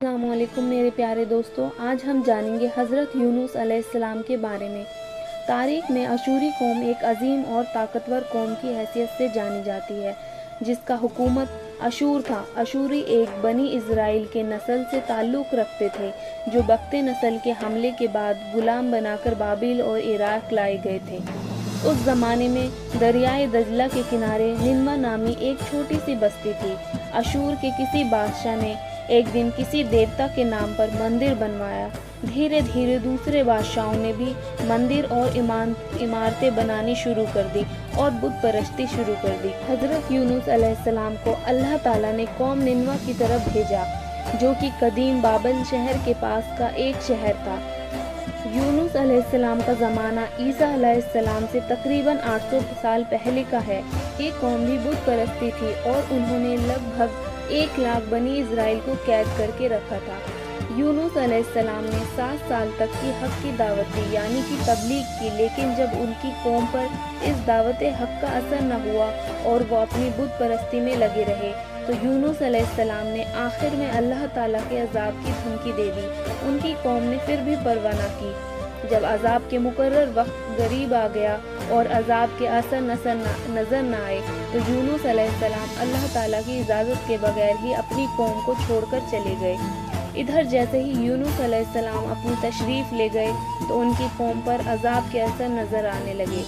السلام علیکم میرے پیارے دوستوں، آج ہم جانیں گے حضرت یونس علیہ السلام کے بارے میں۔ تاریخ میں اشوری قوم ایک عظیم اور طاقتور قوم کی حیثیت سے جانی جاتی ہے جس کا حکومت اشور تھا۔ اشوری ایک بنی اسرائیل کے نسل سے تعلق رکھتے تھے جو بقتے نسل کے حملے کے بعد غلام بنا کر بابل اور عراق لائے گئے تھے۔ اس زمانے میں دریائے دجلہ کے کنارے ننوہ نامی ایک چھوٹی سی بستی تھی۔ اشور کے کسی بادشاہ نے ایک دن کسی دیوتا کے نام پر مندر بنوایا۔ دھیرے دھیرے دوسرے بادشاہوں نے بھی مندر اور عمارتیں بنانی شروع کر دی اور بت پرستی شروع کر دی۔ حضرت یونس علیہ السلام کو اللہ تعالیٰ نے قوم ننوہ کی طرف بھیجا جو کہ قدیم بابل شہر کے پاس کا ایک شہر تھا۔ یونس علیہ السلام کا زمانہ عیسیٰ علیہ السلام سے تقریباً 800 سال پہلے کا ہے۔ یہ قوم بھی بت پرستی تھی اور انہوں نے لگ بھگ 1 لاکھ بنی اسرائیل کو قید کر کے رکھا تھا۔ یونس علیہ السلام نے 7 سال تک کی حق کی دعوت دی یعنی کہ تبلیغ کی، لیکن جب ان کی قوم پر اس دعوت حق کا اثر نہ ہوا اور وہ اپنی بت پرستی میں لگے رہے تو یونس علیہ السلام نے آخر میں اللہ تعالیٰ کے عذاب کی دھمکی دے دی۔ ان کی قوم نے پھر بھی پرواہ نہ کی۔ جب عذاب کے مقرر وقت قریب آ گیا اور عذاب کے اثر نظر نہ آئے تو یونس علیہ السلام اللہ تعالیٰ کی اجازت کے بغیر ہی اپنی قوم کو چھوڑ کر چلے گئے۔ ادھر جیسے ہی یونس علیہ السلام اپنی تشریف لے گئے تو ان کی قوم پر عذاب کے اثر نظر آنے لگے۔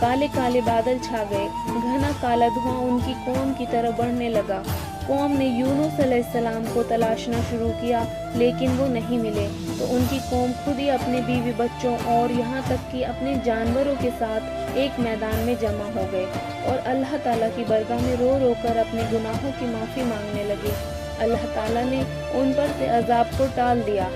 کالے کالے بادل چھا گئے، گھنا کالا دھواں ان کی قوم کی طرف بڑھنے لگا۔ قوم نے یونس علیہ السلام کو تلاشنا شروع کیا لیکن وہ نہیں ملے تو ان کی قوم خود ہی اپنے بیوی بچوں اور یہاں تک کہ اپنے جانوروں کے ساتھ ایک میدان میں جمع ہو گئے اور اللہ تعالیٰ کی بارگاہ میں رو رو کر اپنے گناہوں کی معافی مانگنے لگے۔ اللہ تعالیٰ نے ان پر سے عذاب کو ٹال دیا۔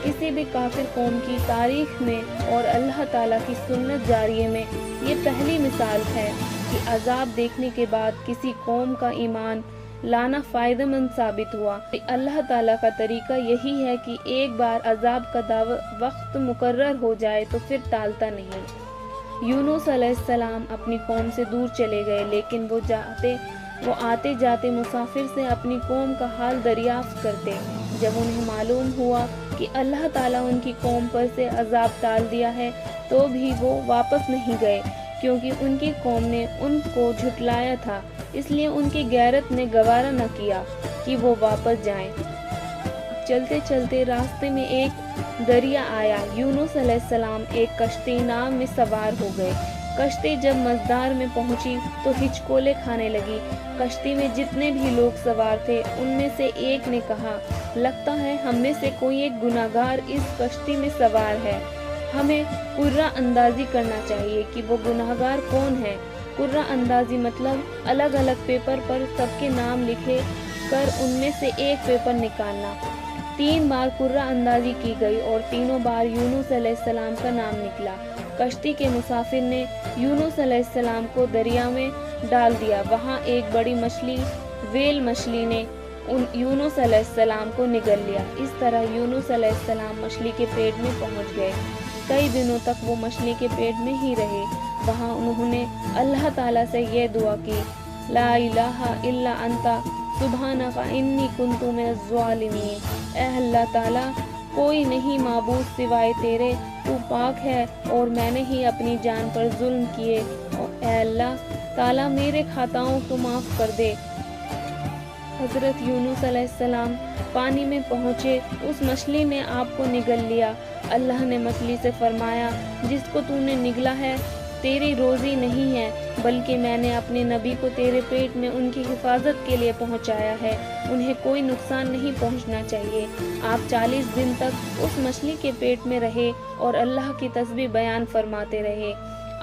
کسی بھی کافر قوم کی تاریخ میں اور اللہ تعالیٰ کی سنت جاریہ میں یہ پہلی مثال ہے کہ عذاب دیکھنے کے بعد کسی قوم کا ایمان لانا فائدہ مند ثابت ہوا۔ اللہ تعالیٰ کا طریقہ یہی ہے کہ ایک بار عذاب کا وقت مقرر ہو جائے تو پھر ٹالتا نہیں۔ یونس علیہ السلام اپنی قوم سے دور چلے گئے لیکن وہ آتے جاتے مسافر سے اپنی قوم کا حال دریافت کرتے۔ جب انہیں معلوم ہوا کہ اللہ تعالیٰ ان کی قوم پر سے عذاب ٹال دیا ہے تو بھی وہ واپس نہیں گئے کیونکہ ان کی قوم نے ان کو جھٹلایا تھا، اس لیے ان کی غیرت نے گوارا نہ کیا کہ وہ واپس جائیں۔ چلتے چلتے راستے میں ایک دریا آیا۔ یونس علیہ السلام ایک کشتی ناؤ میں سوار ہو گئے۔ کشتی جب مزدار میں پہنچی تو ہچکولے کھانے لگی۔ کشتی میں جتنے بھی لوگ سوار تھے ان میں سے ایک نے کہا، لگتا ہے ہم میں سے کوئی ایک گناہگار اس کشتی میں سوار ہے، ہمیں قرعہ اندازی کرنا چاہیے کہ وہ گناہگار کون ہے۔ قرعہ اندازی مطلب الگ الگ پیپر پر سب کے نام لکھے کر ان میں سے ایک پیپر نکالنا۔ 3 بار قرعہ اندازی کی گئی اور تینوں بار یونس علیہ السلام کا نام نکلا۔ کشتی کے مسافر نے یونس علیہ السلام کو دریا میں ڈال دیا۔ وہاں ایک بڑی مچھلی، ویل مچھلی نے یونس علیہ السلام کو نگل لیا۔ اس طرح یونس علیہ السلام مچھلی کے پیٹ میں پہنچ گئے۔ کئی دنوں تک وہ مچھلی کے پیٹ میں ہی رہے۔ وہاں انہوں نے اللہ تعالیٰ سے یہ دعا کی، لا الہ الا انت سبحانک انی کنت من الظالمین۔ اے اللہ تعالیٰ، کوئی نہیں معبود سوائے تیرے، تو پاک ہے اور میں نے ہی اپنی جان پر ظلم کیے۔ اے اللہ تعالیٰ، میرے خطاؤں کو معاف کر دے۔ حضرت یونس علیہ السلام پانی میں پہنچے، اس مچھلی نے آپ کو نگل لیا۔ اللہ نے مچھلی سے فرمایا، جس کو تو نے نگلا ہے تیری روزی نہیں ہے، بلکہ میں نے اپنے نبی کو تیرے پیٹ میں ان کی حفاظت کے لیے پہنچایا ہے، انہیں کوئی نقصان نہیں پہنچنا چاہیے۔ آپ 40 دن تک اس مچھلی کے پیٹ میں رہے اور اللہ کی تسبیح بیان فرماتے رہے۔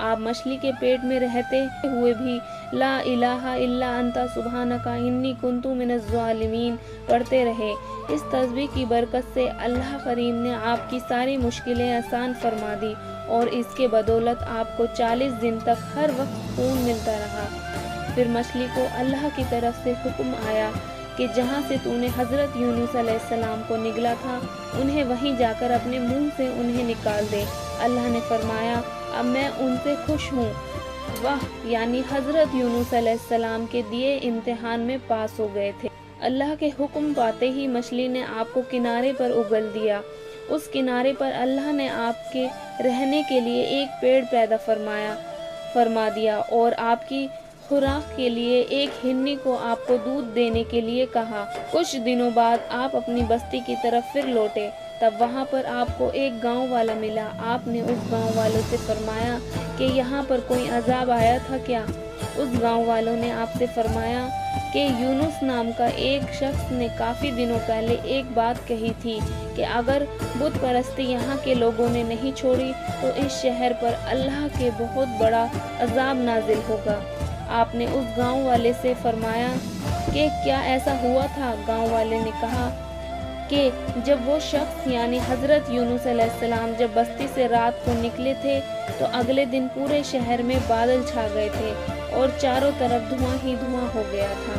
آپ مچھلی کے پیٹ میں رہتے ہوئے بھی لا الہ الا انت سبحانک انی کنت من الظالمین پڑھتے رہے۔ اس تسبیح کی برکت سے اللہ کریم نے آپ کی ساری مشکلیں آسان فرما دی اور اس کے بدولت آپ کو 40 دن تک ہر وقت خون ملتا رہا۔ پھر مچھلی کو اللہ کی طرف سے حکم آیا کہ جہاں سے تو نے حضرت یونس علیہ السلام کو نگلا تھا انہیں وہیں جا کر اپنے منہ سے انہیں نکال دے۔ اللہ نے فرمایا، اب میں ان سے خوش ہوں۔ واہ، یعنی حضرت یونس علیہ السلام کے دیے امتحان میں پاس ہو گئے تھے۔ اللہ کے حکم پاتے ہی مچھلی نے آپ کو کنارے پر اگل دیا۔ اس کنارے پر اللہ نے آپ کے رہنے کے لیے ایک پیڑ پیدا فرما دیا اور آپ کی خوراک کے لیے ایک ہرنی کو آپ کو دودھ دینے کے لیے کہا۔ کچھ دنوں بعد آپ اپنی بستی کی طرف پھر لوٹے، تب وہاں پر آپ کو ایک گاؤں والا ملا۔ آپ نے اس گاؤں والوں سے فرمایا کہ یہاں پر کوئی عذاب آیا تھا کیا؟ اس گاؤں والوں نے آپ سے فرمایا کہ یونس نام کا ایک شخص نے کافی دنوں پہلے ایک بات کہی تھی کہ اگر بت پرستی یہاں کے لوگوں نے نہیں چھوڑی تو اس شہر پر اللہ کے بہت بڑا عذاب نازل ہوگا۔ آپ نے اس گاؤں والے سے فرمایا کہ کیا ایسا ہوا تھا؟ گاؤں والے نے کہا کہ جب وہ شخص یعنی حضرت یونس علیہ السلام جب بستی سے رات کو نکلے تھے تو اگلے دن پورے شہر میں بادل چھا گئے تھے اور چاروں طرف دھواں ہی دھواں ہو گیا تھا۔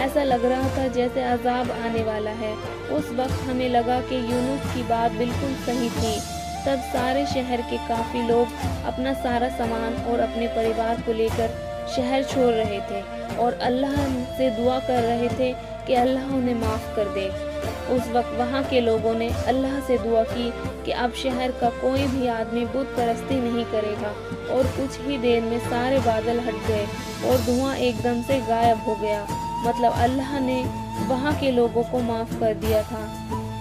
ایسا لگ رہا تھا جیسے عذاب آنے والا ہے۔ اس وقت ہمیں لگا کہ یونس کی بات بالکل صحیح تھی۔ تب سارے شہر کے کافی لوگ اپنا سارا سامان اور اپنے پریوار کو لے کر شہر چھوڑ رہے تھے اور اللہ سے دعا کر رہے تھے کہ اللہ انہیں معاف کر دے۔ اس وقت وہاں کے لوگوں نے اللہ سے دعا کی کہ اب شہر کا کوئی بھی آدمی بت پرستی نہیں کرے گا، اور کچھ ہی دیر میں سارے بادل ہٹ گئے اور دھواں ایک دم سے غائب ہو گیا، مطلب اللہ نے وہاں کے لوگوں کو معاف کر دیا تھا۔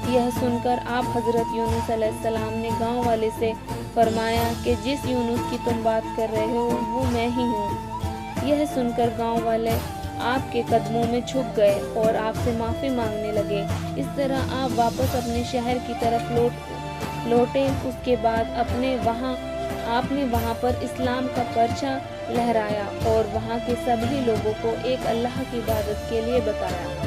یہ سن کر آپ حضرت یونس علیہ السلام نے گاؤں والے سے فرمایا کہ جس یونس کی تم بات کر رہے ہو وہ میں ہی ہوں۔ یہ سن کر گاؤں والے آپ کے قدموں میں جھک گئے اور آپ سے معافی مانگنے لگے۔ اس طرح آپ واپس اپنے شہر کی طرف لوٹے۔ اس کے بعد آپ نے وہاں پر اسلام کا پرچہ لہرایا اور وہاں کے سبھی لوگوں کو ایک اللہ کی عبادت کے لیے بتایا۔